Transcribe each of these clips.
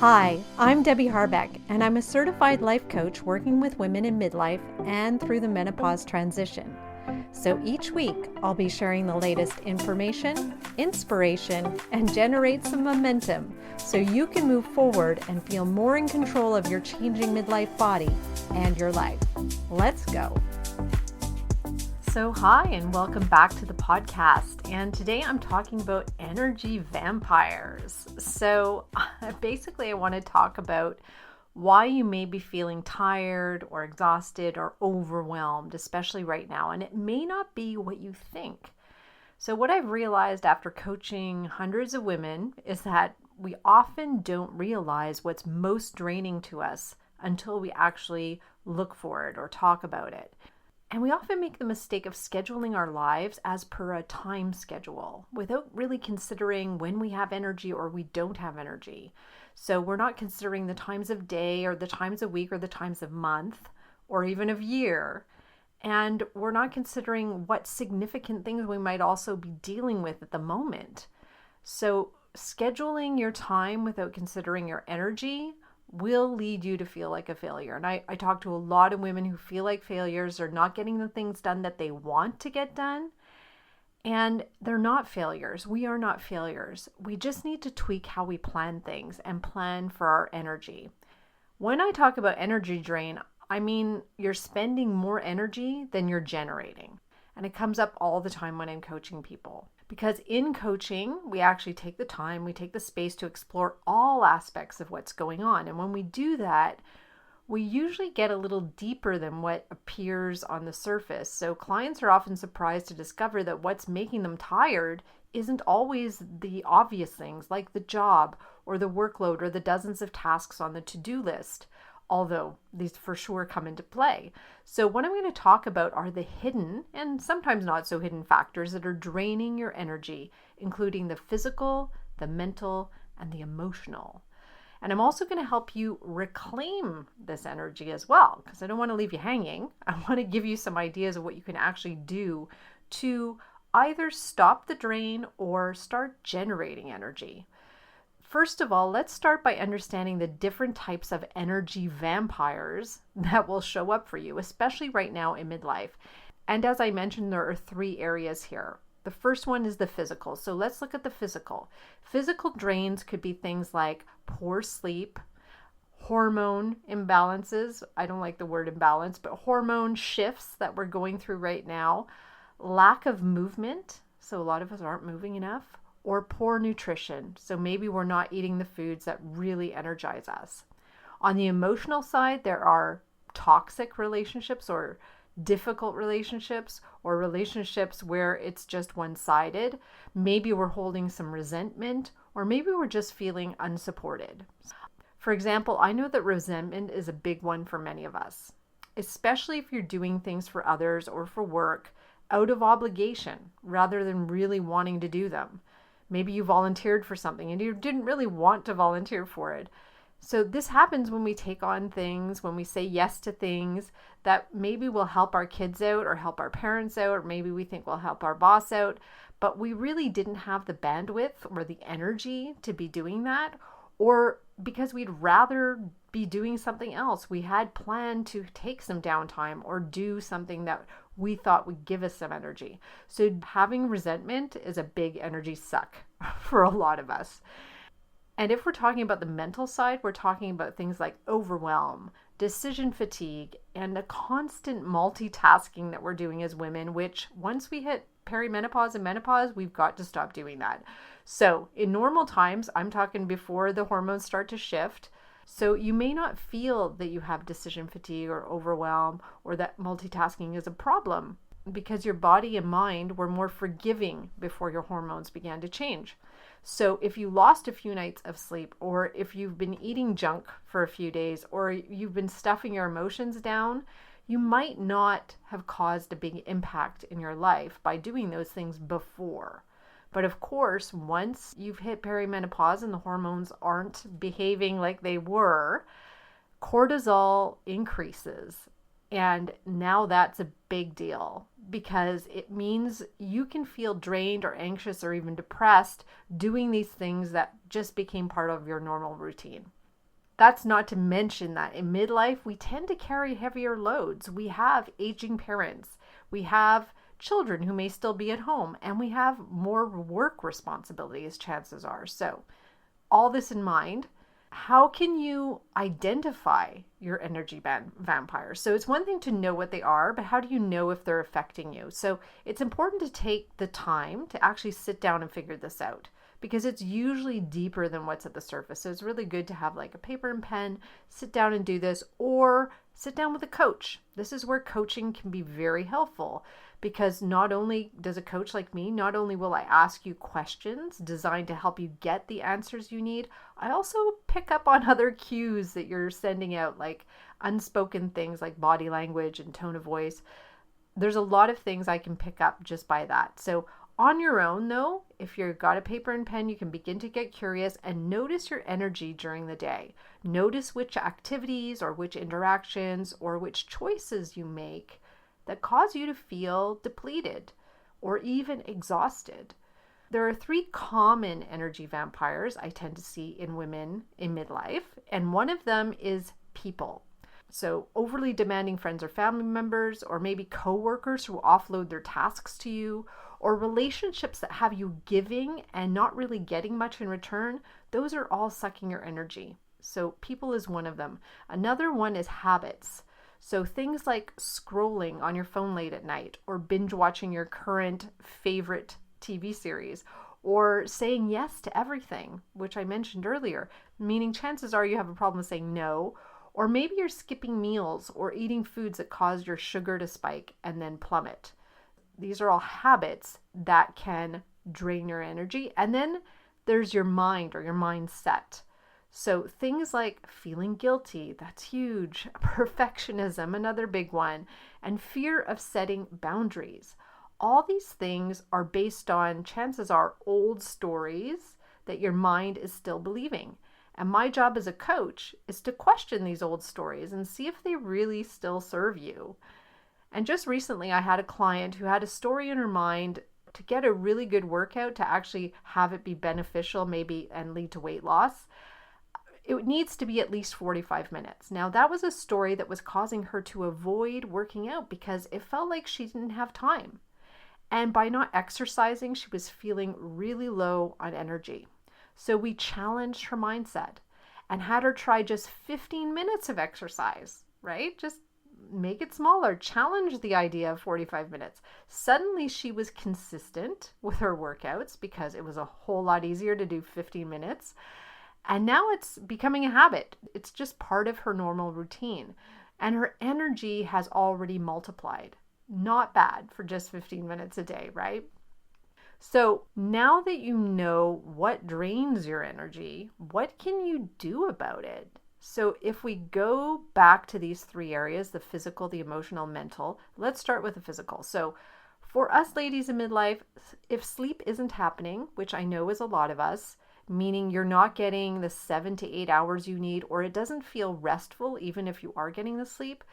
Hi, I'm Debbie Harbeck, and I'm a certified life coach working with women in midlife and through the menopause transition. So each week, I'll be sharing the latest information, inspiration, and generate some momentum so you can move forward and feel more in control of your changing midlife body and your life. Let's go. So hi, and welcome back to the podcast. And today I'm talking about energy vampires. So basically I want to talk about why you may be feeling tired or exhausted or overwhelmed, especially right now. And it may not be what you think. So what I've realized after coaching hundreds of women is that we often don't realize what's most draining to us until we actually look for it or talk about it. And we often make the mistake of scheduling our lives as per a time schedule without really considering when we have energy or we don't have energy. So we're not considering the times of day or the times of week or the times of month or even of year. And we're not considering what significant things we might also be dealing with at the moment. So scheduling your time without considering your energy will lead you to feel like a failure. And I talk to a lot of women who feel like failures or not getting the things done that they want to get done. And they're not failures. We are not failures. We just need to tweak how we plan things and plan for our energy. When I talk about energy drain, I mean you're spending more energy than you're generating. And it comes up all the time when I'm coaching people. Because in coaching, we actually take the time, we take the space to explore all aspects of what's going on. And when we do that, we usually get a little deeper than what appears on the surface. So clients are often surprised to discover that what's making them tired isn't always the obvious things like the job or the workload or the dozens of tasks on the to-do list, although these for sure come into play. So what I'm going to talk about are the hidden and sometimes not so hidden factors that are draining your energy, including the physical, the mental, and the emotional. And I'm also going to help you reclaim this energy as well, because I don't want to leave you hanging. I want to give you some ideas of what you can actually do to either stop the drain or start generating energy. First of all, let's start by understanding the different types of energy vampires that will show up for you, especially right now in midlife. And as I mentioned, there are 3 areas here. The first one is the physical. So let's look at the physical. Physical drains could be things like poor sleep, hormone imbalances. I don't like the word imbalance, but hormone shifts that we're going through right now, lack of movement. So a lot of us aren't moving enough. Or poor nutrition. So maybe we're not eating the foods that really energize us. On the emotional side, there are toxic relationships or difficult relationships or relationships where it's just one-sided. Maybe we're holding some resentment or maybe we're just feeling unsupported. For example, I know that resentment is a big one for many of us, especially if you're doing things for others or for work out of obligation rather than really wanting to do them. Maybe you volunteered for something and you didn't really want to volunteer for it. So this happens when we take on things, when we say yes to things that maybe will help our kids out or help our parents out, or maybe we think will help our boss out, but we really didn't have the bandwidth or the energy to be doing that, or because we'd rather be doing something else. We had planned to take some downtime or do something that we thought would give us some energy. So having resentment is a big energy suck for a lot of us. And if we're talking about the mental side, we're talking about things like overwhelm, decision fatigue, and the constant multitasking that we're doing as women, which once we hit perimenopause and menopause, we've got to stop doing that. So in normal times, I'm talking before the hormones start to shift. So you may not feel that you have decision fatigue or overwhelm or that multitasking is a problem because your body and mind were more forgiving before your hormones began to change. So if you lost a few nights of sleep, or if you've been eating junk for a few days, or you've been stuffing your emotions down, you might not have caused a big impact in your life by doing those things before. But of course, once you've hit perimenopause and the hormones aren't behaving like they were, cortisol increases. And now that's a big deal because it means you can feel drained or anxious or even depressed doing these things that just became part of your normal routine. That's not to mention that in midlife, we tend to carry heavier loads. We have aging parents, we have children who may still be at home, and we have more work responsibilities, chances are. So, all this in mind, how can you identify your energy vampires? So it's one thing to know what they are, but how do you know if they're affecting you? So it's important to take the time to actually sit down and figure this out, because it's usually deeper than what's at the surface. So it's really good to have like a paper and pen, sit down and do this, or sit down with a coach. This is where coaching can be very helpful, because not only does a coach like me, not only will I ask you questions designed to help you get the answers you need, I also pick up on other cues that you're sending out, like unspoken things like body language and tone of voice. There's a lot of things I can pick up just by that. So on your own though, if you've got a paper and pen, you can begin to get curious and notice your energy during the day. Notice which activities or which interactions or which choices you make that cause you to feel depleted or even exhausted. There are 3 common energy vampires I tend to see in women in midlife, and one of them is people. So overly demanding friends or family members, or maybe coworkers who offload their tasks to you, or relationships that have you giving and not really getting much in return. Those are all sucking your energy. So people is one of them. Another one is habits. So things like scrolling on your phone late at night, or binge watching your current favorite TV series, or saying yes to everything, which I mentioned earlier, meaning chances are you have a problem with saying no, or maybe you're skipping meals or eating foods that cause your sugar to spike and then plummet. These are all habits that can drain your energy. And then there's your mind or your mindset. So things like feeling guilty, that's huge. Perfectionism, another big one. And fear of setting boundaries. All these things are based on, chances are, old stories that your mind is still believing. And my job as a coach is to question these old stories and see if they really still serve you. And just recently, I had a client who had a story in her mind to get a really good workout, to actually have it be beneficial, maybe, and lead to weight loss. It needs to be at least 45 minutes. Now, that was a story that was causing her to avoid working out because it felt like she didn't have time. And by not exercising, she was feeling really low on energy. So we challenged her mindset and had her try just 15 minutes of exercise, right? Just make it smaller, challenge the idea of 45 minutes. Suddenly she was consistent with her workouts because it was a whole lot easier to do 15 minutes. And now it's becoming a habit. It's just part of her normal routine. And her energy has already multiplied. Not bad for just 15 minutes a day, right? So now that you know what drains your energy, what can you do about it? So if we go back to these 3 areas, the physical, the emotional, mental, let's start with the physical. So for us ladies in midlife, if sleep isn't happening, which I know is a lot of us, meaning you're not getting the 7 to 8 hours you need, or it doesn't feel restful even if you are getting the sleep,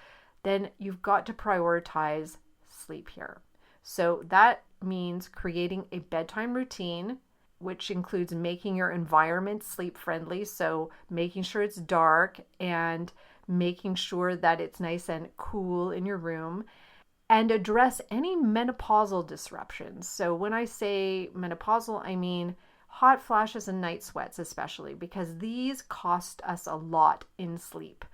then you've got to prioritize sleep here. So that means creating a bedtime routine, which includes making your environment sleep friendly. So making sure it's dark and making sure that it's nice and cool in your room, and address any menopausal disruptions. So when I say menopausal, I mean hot flashes and night sweats, especially because these cost us a lot in sleep.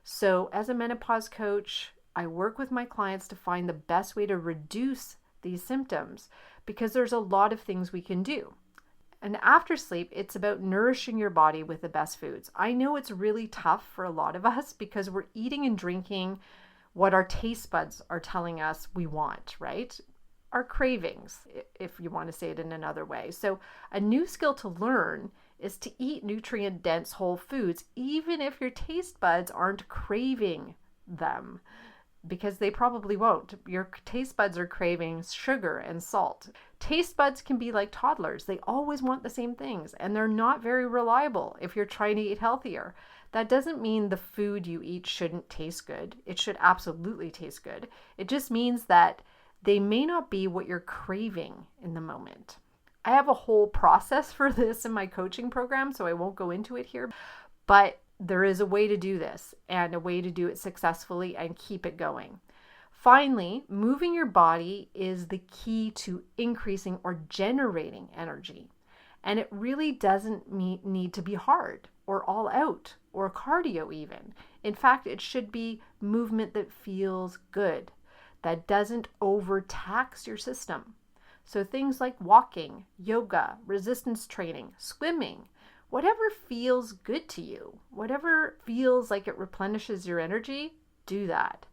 So as a menopause coach, I work with my clients to find the best way to reduce these symptoms, because there's a lot of things we can do. And after sleep, it's about nourishing your body with the best foods. I know it's really tough for a lot of us because we're eating and drinking what our taste buds are telling us we want, right? Our cravings, if you want to say it in another way. So a new skill to learn is to eat nutrient-dense whole foods, even if your taste buds aren't craving them, because they probably won't. Your taste buds are craving sugar and salt. Taste buds can be like toddlers. They always want the same things, and they're not very reliable if you're trying to eat healthier. That doesn't mean the food you eat shouldn't taste good. It should absolutely taste good. It just means that they may not be what you're craving in the moment. I have a whole process for this in my coaching program, so I won't go into it here. But there is a way to do this and a way to do it successfully and keep it going. Finally, moving your body is the key to increasing or generating energy. And it really doesn't need to be hard or all out or cardio even. In fact, it should be movement that feels good, that doesn't overtax your system. So things like walking, yoga, resistance training, swimming, whatever feels good to you, whatever feels like it replenishes your energy, do that.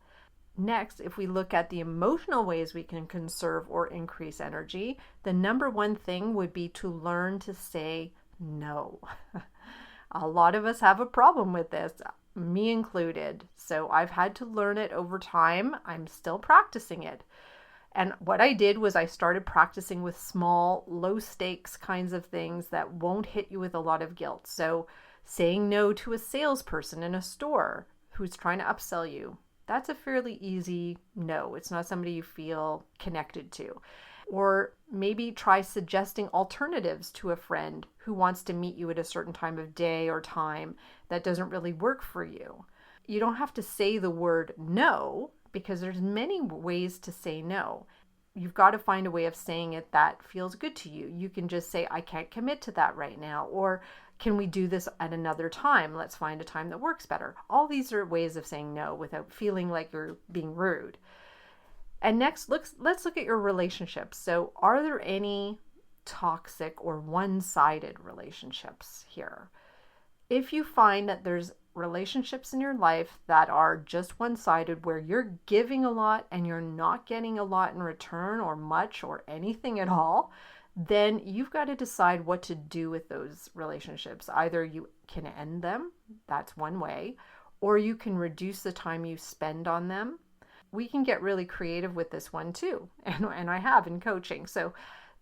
Next, if we look at the emotional ways we can conserve or increase energy, the number one thing would be to learn to say no. A lot of us have a problem with this, me included. So I've had to learn it over time. I'm still practicing it. And what I did was I started practicing with small, low stakes kinds of things that won't hit you with a lot of guilt. So saying no to a salesperson in a store who's trying to upsell you, that's a fairly easy no. It's not somebody you feel connected to. Or maybe try suggesting alternatives to a friend who wants to meet you at a certain time of day or time that doesn't really work for you. You don't have to say the word no, because there's many ways to say no. You've got to find a way of saying it that feels good to you. You can just say, I can't commit to that right now. Or can we do this at another time? Let's find a time that works better. All these are ways of saying no without feeling like you're being rude. And next, let's look at your relationships. So are there any toxic or one-sided relationships here? If you find that there's relationships in your life that are just one-sided, where you're giving a lot and you're not getting a lot in return or much or anything at all, then you've got to decide what to do with those relationships. Either you can end them, that's one way, or you can reduce the time you spend on them. We can get really creative with this one too, and I have in coaching. So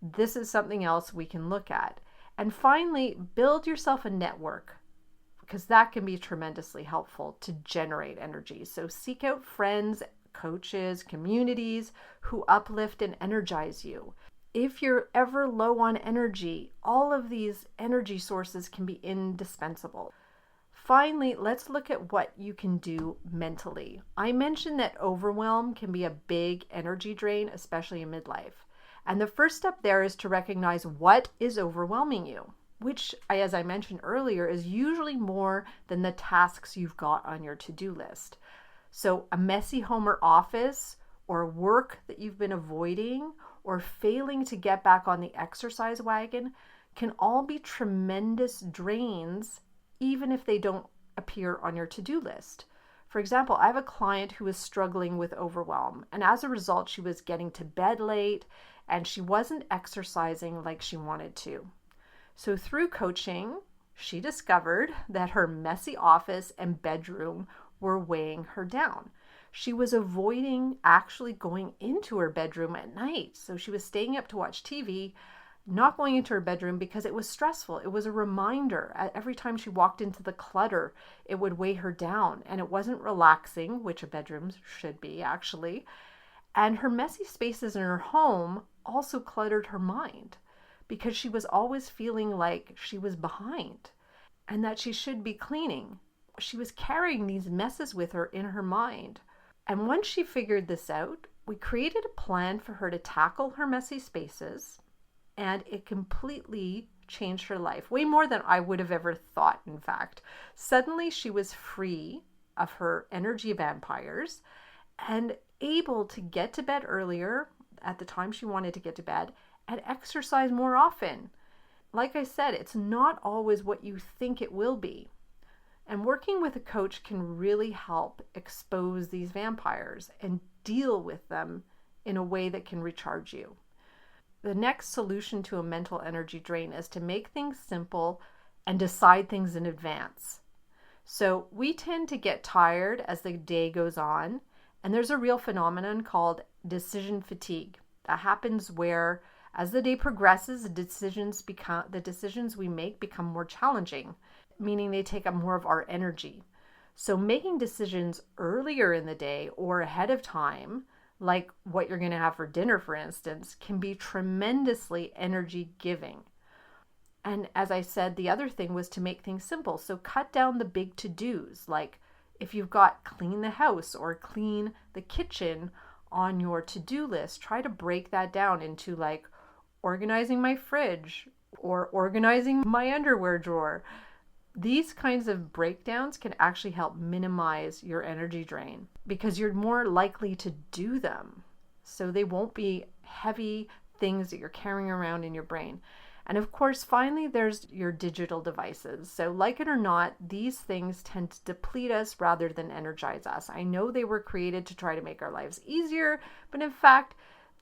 this is something else we can look at. And finally, build yourself a network, because that can be tremendously helpful to generate energy. So seek out friends, coaches, communities who uplift and energize you. If you're ever low on energy, all of these energy sources can be indispensable. Finally, let's look at what you can do mentally. I mentioned that overwhelm can be a big energy drain, especially in midlife. And the first step there is to recognize what is overwhelming you, which, as I mentioned earlier, is usually more than the tasks you've got on your to-do list. So a messy home or office, or work that you've been avoiding, or failing to get back on the exercise wagon can all be tremendous drains, even if they don't appear on your to-do list. For example, I have a client who was struggling with overwhelm, and as a result, she was getting to bed late and she wasn't exercising like she wanted to. So through coaching, she discovered that her messy office and bedroom were weighing her down. She was avoiding actually going into her bedroom at night. So she was staying up to watch TV, not going into her bedroom because it was stressful. It was a reminder. Every time she walked into the clutter, it would weigh her down, and it wasn't relaxing, which a bedroom should be actually. And her messy spaces in her home also cluttered her mind, because she was always feeling like she was behind and that she should be cleaning. She was carrying these messes with her in her mind. And once she figured this out, we created a plan for her to tackle her messy spaces, and it completely changed her life, way more than I would have ever thought, in fact. Suddenly she was free of her energy vampires and able to get to bed earlier at the time she wanted to get to bed and exercise more often. Like I said, it's not always what you think it will be. And working with a coach can really help expose these vampires and deal with them in a way that can recharge you. The next solution to a mental energy drain is to make things simple and decide things in advance. So we tend to get tired as the day goes on, and there's a real phenomenon called decision fatigue. That happens where as the day progresses, the decisions we make become more challenging, meaning they take up more of our energy. So making decisions earlier in the day or ahead of time, like what you're going to have for dinner, for instance, can be tremendously energy giving. And as I said, the other thing was to make things simple. So cut down the big to-dos, like if you've got clean the house or clean the kitchen on your to-do list, try to break that down into like organizing my fridge or organizing my underwear drawer. These kinds of breakdowns can actually help minimize your energy drain because you're more likely to do them. So they won't be heavy things that you're carrying around in your brain. And of course, finally, there's your digital devices. So like it or not, these things tend to deplete us rather than energize us. I know they were created to try to make our lives easier, but in fact,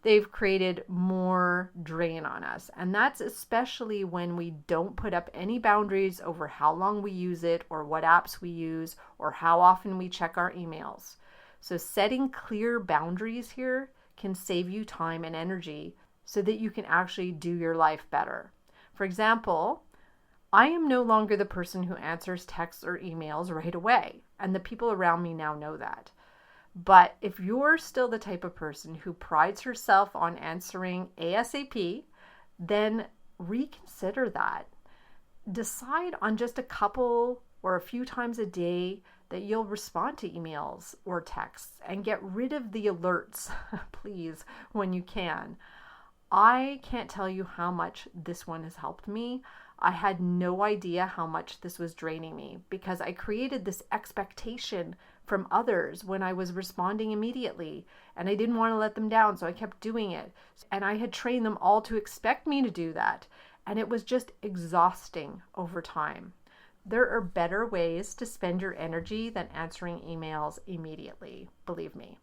they've created more drain on us. And that's especially when we don't put up any boundaries over how long we use it or what apps we use or how often we check our emails. So setting clear boundaries here can save you time and energy so that you can actually do your life better. For example, I am no longer the person who answers texts or emails right away, and the people around me now know that. But if you're still the type of person who prides herself on answering ASAP, then reconsider that. Decide on just a couple or a few times a day that you'll respond to emails or texts and get rid of the alerts, please, when you can. I can't tell you how much this one has helped me. I had no idea how much this was draining me because I created this expectation from others when I was responding immediately, and I didn't want to let them down, so I kept doing it. And I had trained them all to expect me to do that, and it was just exhausting over time. There are better ways to spend your energy than answering emails immediately, believe me.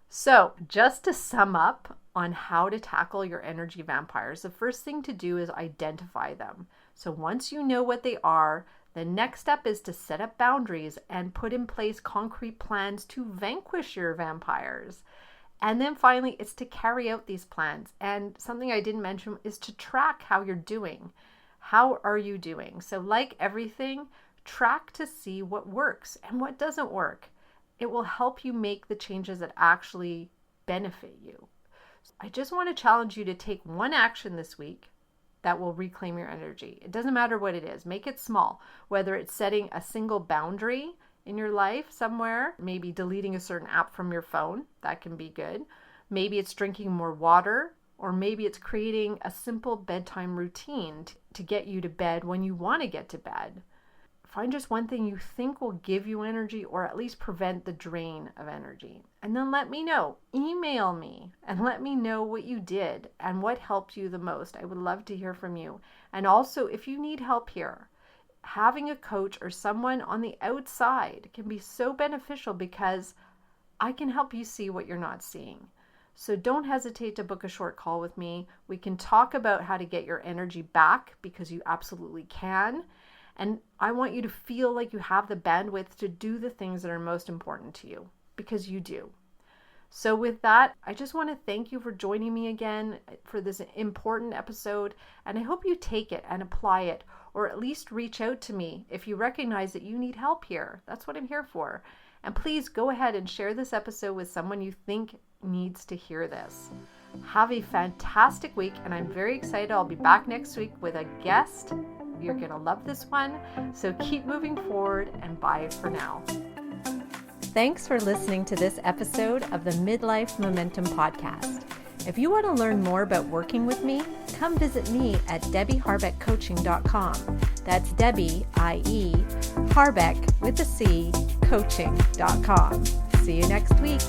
So just to sum up on how to tackle your energy vampires, the first thing to do is identify them. So once you know what they are, the next step is to set up boundaries and put in place concrete plans to vanquish your vampires. And then finally, it's to carry out these plans. And something I didn't mention is to track how you're doing. How are you doing? So like everything, track to see what works and what doesn't work. It will help you make the changes that actually benefit you. I just want to challenge you to take one action this week that will reclaim your energy. It doesn't matter what it is. Make it small, whether it's setting a single boundary in your life somewhere, maybe deleting a certain app from your phone. That can be good. Maybe it's drinking more water, or maybe it's creating a simple bedtime routine to get you to bed when you want to get to bed. Find just one thing you think will give you energy or at least prevent the drain of energy. And then let me know. Email me and let me know what you did and what helped you the most. I would love to hear from you. And also, if you need help here, having a coach or someone on the outside can be so beneficial because I can help you see what you're not seeing. So don't hesitate to book a short call with me. We can talk about how to get your energy back because you absolutely can. And I want you to feel like you have the bandwidth to do the things that are most important to you, because you do. So with that, I just want to thank you for joining me again for this important episode. And I hope you take it and apply it, or at least reach out to me if you recognize that you need help here. That's what I'm here for. And please go ahead and share this episode with someone you think needs to hear this. Have a fantastic week, and I'm very excited. I'll be back next week with a guest. You're going to love this one. So keep moving forward, and bye for now. Thanks for listening to this episode of the Midlife Momentum Podcast. If you want to learn more about working with me, come visit me at DebbieHarbeckCoaching.com. That's Debbie, I-E, Harbeck with a C, coaching.com. See you next week.